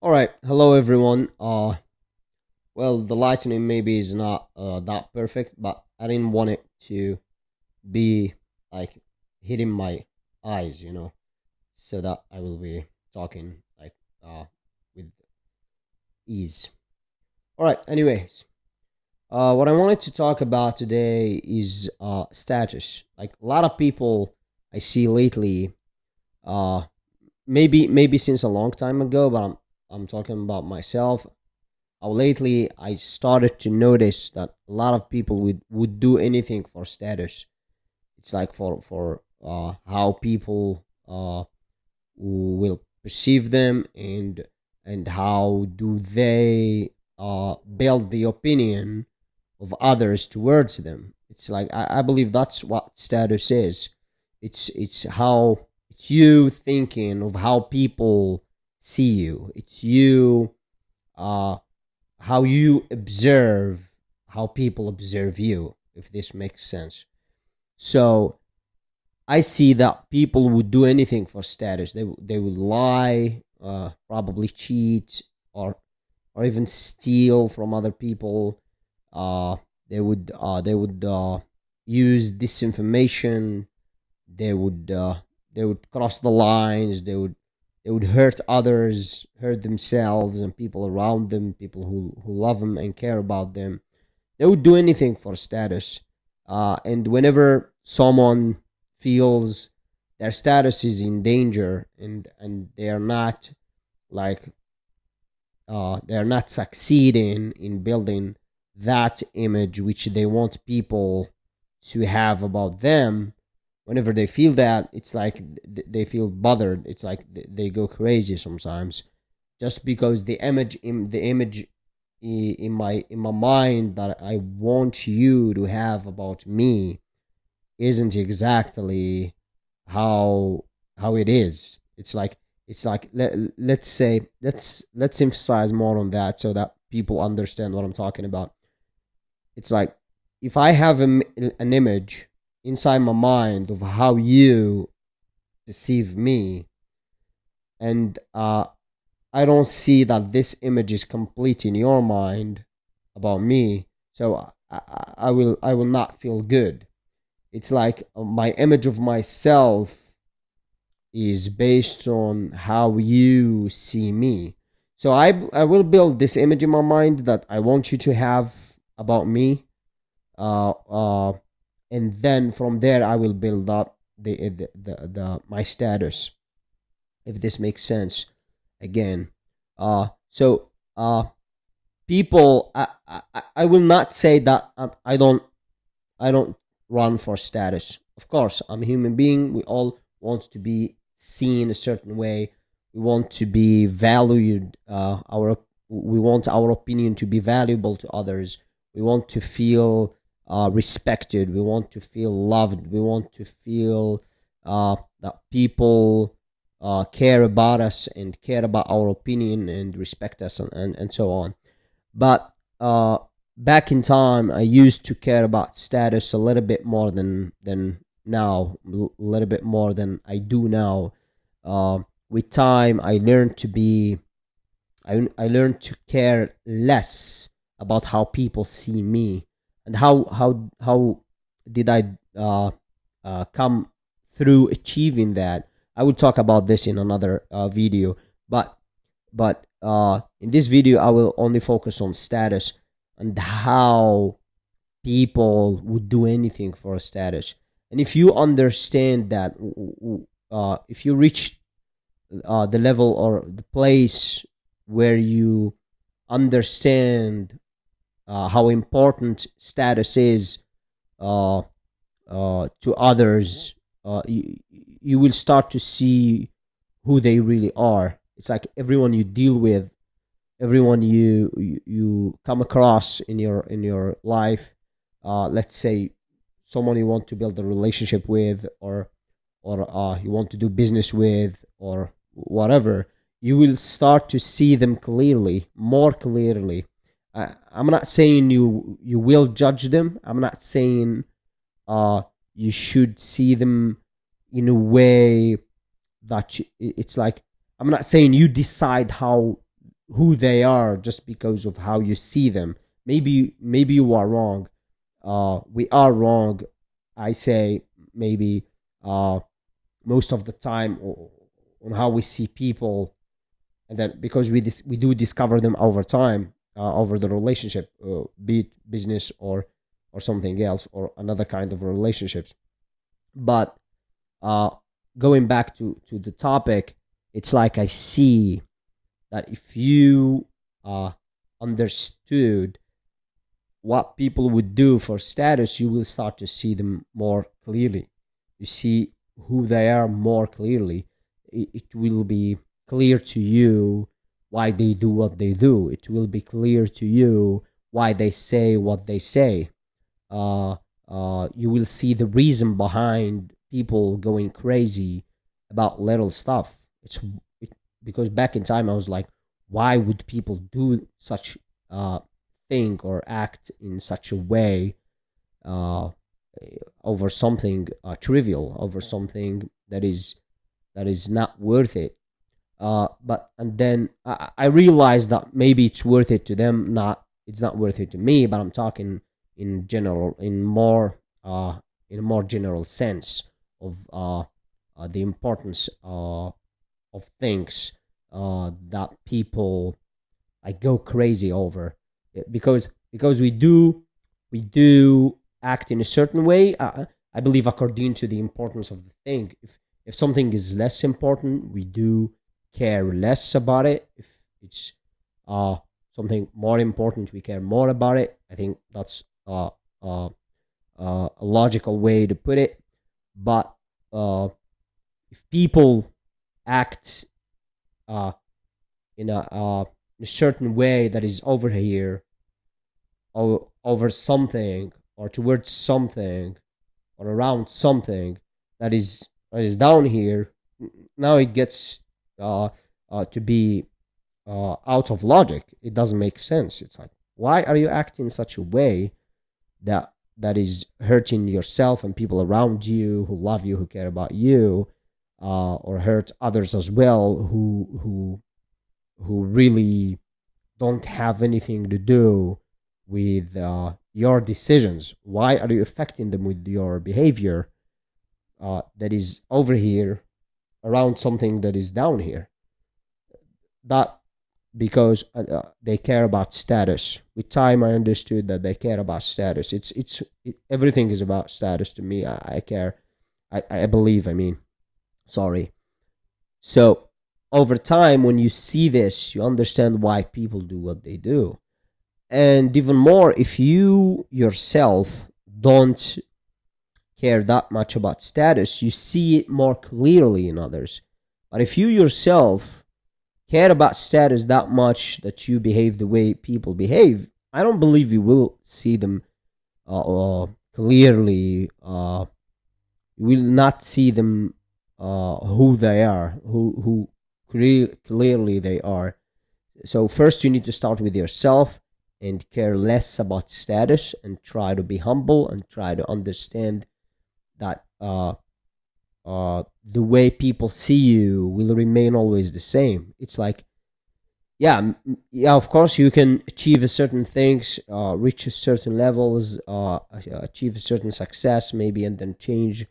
All right, hello everyone. Well, the lightning maybe is not that perfect, but I didn't want it to be like hitting my eyes, so that I will be talking like with ease. All right. Anyways, what I wanted to talk about today is status. Like a lot of people I see lately, uh, maybe since a long time ago, but I'm talking about myself. Lately I started to notice that a lot of people would do anything for status. It's like for how people will perceive them, and how do they build the opinion of others towards them. It's like I believe that's what status is. It's how it's you thinking of how people see you. It's you uh how you observe how people observe you, if this makes sense. So I see that people would do anything for status. They would lie, probably cheat, or even steal from other people. uh they would use disinformation. They would cross the lines. They would hurt others, hurt themselves and people around them, people who love them and care about them. They would do anything for status. And whenever someone feels their status is in danger, and they are not like they are not succeeding in building that image which they want people to have about them, whenever they feel that, it's like they feel bothered. It's like they go crazy sometimes, just because the image in my mind that I want you to have about me isn't exactly how how it is. It's like let's say let's emphasize more on that so that people understand what I'm talking about. It's like if I have an image inside my mind of how you perceive me, and I don't see that this image is complete in your mind about me, so I will not feel good. It's like my image of myself is based on how you see me. So I will build this image in my mind that I want you to have about me, uh, uh, and then from there I will build up the my status, if this makes sense. Again, so people, I will not say that I don't run for status. Of course, I'm a human being. We all want to be seen a certain way. We want to be valued. We want our opinion to be valuable to others. We want to feel respected. We want to feel loved. We want to feel that people care about us and care about our opinion and respect us, and so on. But back in time, I used to care about status a little bit more than now, a little bit more than I do now. With time, I learned to care less about how people see me, and how did I come through achieving that. I will talk about this in another video, but in this video I will only focus on status and how people would do anything for a status. And if you understand that, if you reach the level or the place where you understand how important status is uh, to others, you will start to see who they really are. It's like everyone you deal with, everyone you come across in your life. Let's say someone you want to build a relationship with, or you want to do business with, or whatever. You will start to see them clearly, more clearly. I'm not saying you will judge them. I'm not saying uh you should see them in a way that it's like, I'm not saying you decide how who they are just because of how you see them. Maybe you are wrong. We are wrong. I say maybe most of the time on how we see people, and then because we do discover them over time, over the relationship, be it business or something else or another kind of relationships. But uh, going back to the topic, it's like I see that if you understood what people would do for status, you will start to see them more clearly. You see who they are more clearly. It will be clear to you why they do what they do. It will be clear to you why they say what they say. Uh, you will see the reason behind people going crazy about little stuff. It, because back in time I was like, why would people do such think or act in such a way uh, over something trivial, over something that is not worth it. But and then I realized that maybe it's worth it to them. Not it's not worth it to me. But I'm talking in general, in a more general sense of the importance of things that people like go crazy over. Because we do act in a certain way. I believe according to the importance of the thing. If something is less important, we do care less about it. If it's uh something more important, we care more about it. I think that's a logical way to put it. But uh, if people act uh, in a certain way that is over here, or over something, or towards something, or around something that is down here, now it gets to be out of logic. It doesn't make sense. It's like, why are you acting in such a way that is hurting yourself and people around you who love you, who care about you, or hurt others as well, who really don't have anything to do with your decisions? Why are you affecting them with your behavior that is over here around something that is down here? That because they care about status. With time, I understood that they care about status. Everything is about status to me. I care. I believe. I mean, sorry. So over time, when you see this, you understand why people do what they do. And even more, if you yourself don't care that much about status, you see it more clearly in others. But if you yourself care about status that much that you behave the way people behave, I don't believe you will see them clearly. You will not see them who they are, who clearly they are. So first, you need to start with yourself and care less about status, and try to be humble and try to understand that the way people see you will remain always the same. It's like, yeah, yeah, of course you can achieve certain things, reach certain levels, achieve a certain success maybe, and then change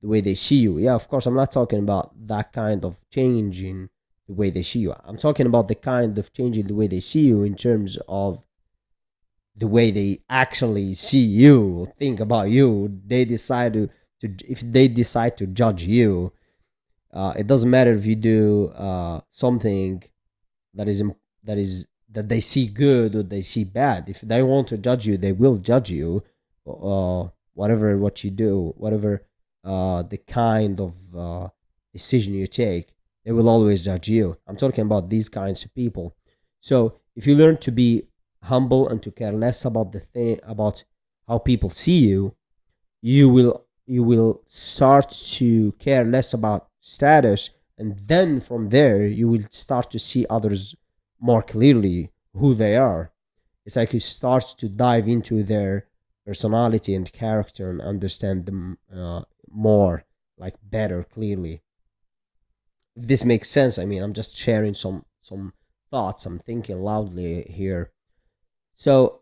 the way they see you. Yeah, of course, I'm not talking about that kind of change in the way they see you. I'm talking about the kind of change in the way they see you in terms of the way they actually see you, think about you. They decide to if they decide to judge you, it doesn't matter if you do something that is that they see good or they see bad. If they want to judge you, they will judge you. Whatever what you do, whatever the kind of decision you take, they will always judge you. I'm talking about these kinds of people. So if you learn to be humble and to care less about the thing, about how people see you, you will start to care less about status, and then from there you will start to see others more clearly who they are. It's like you start to dive into their personality and character and understand them more, like better, clearly. If this makes sense, I mean, I'm just sharing some thoughts. I'm thinking loudly here. So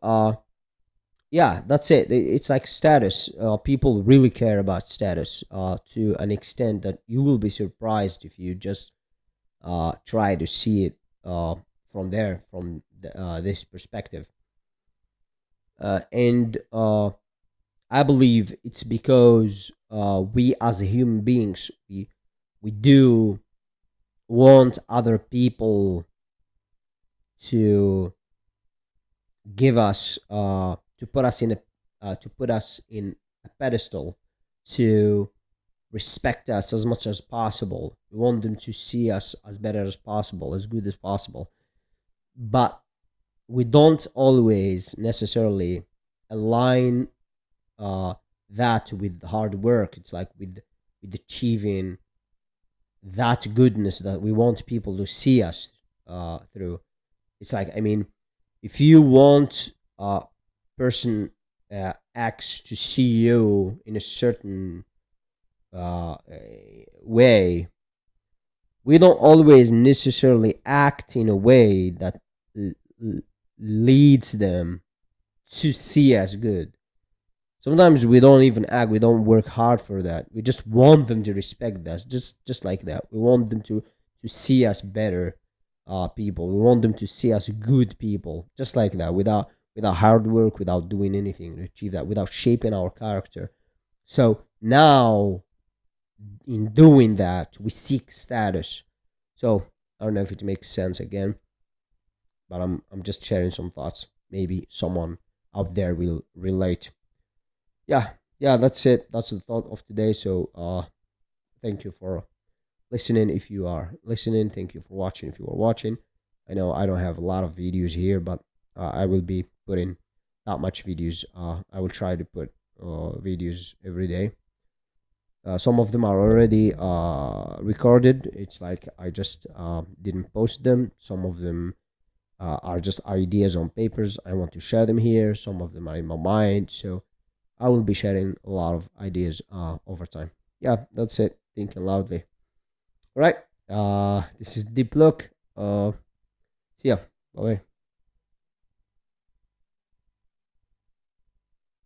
yeah, that's it. It's like status. People really care about status to an extent that you will be surprised if you just try to see it from there, from this perspective. And I believe it's because we as human beings, we do want other people to give us to put us in a pedestal, to respect us as much as possible. We want them to see us as better as possible, as good as possible. But we don't always necessarily align uh, that with hard work. It's like with achieving that goodness that we want people to see us through. It's like, I mean, if you want person X to see you in a certain uh, way, we don't always necessarily act in a way that leads them to see us good. Sometimes we don't even act, we don't work hard for that. We just want them to respect us, just like that. We want them to see us better people. We want them to see us good people, just like that, without hard work, without doing anything to achieve that, without shaping our character. So now, in doing that, we seek status. So I don't know if it makes sense again, but I'm just sharing some thoughts. Maybe someone out there will relate. Yeah, yeah, that's it. That's the thought of today. So thank you for listening. If you are listening, thank you for watching. If you are watching, I know I don't have a lot of videos here, but I will be putting not much videos. I will try to put videos every day. Some of them are already recorded. It's like I just didn't post them. Some of them are just ideas on papers. I want to share them here. Some of them are in my mind. So I will be sharing a lot of ideas over time. Yeah, that's it. Thinking loudly. All right. This is Deep Look. See ya. Bye.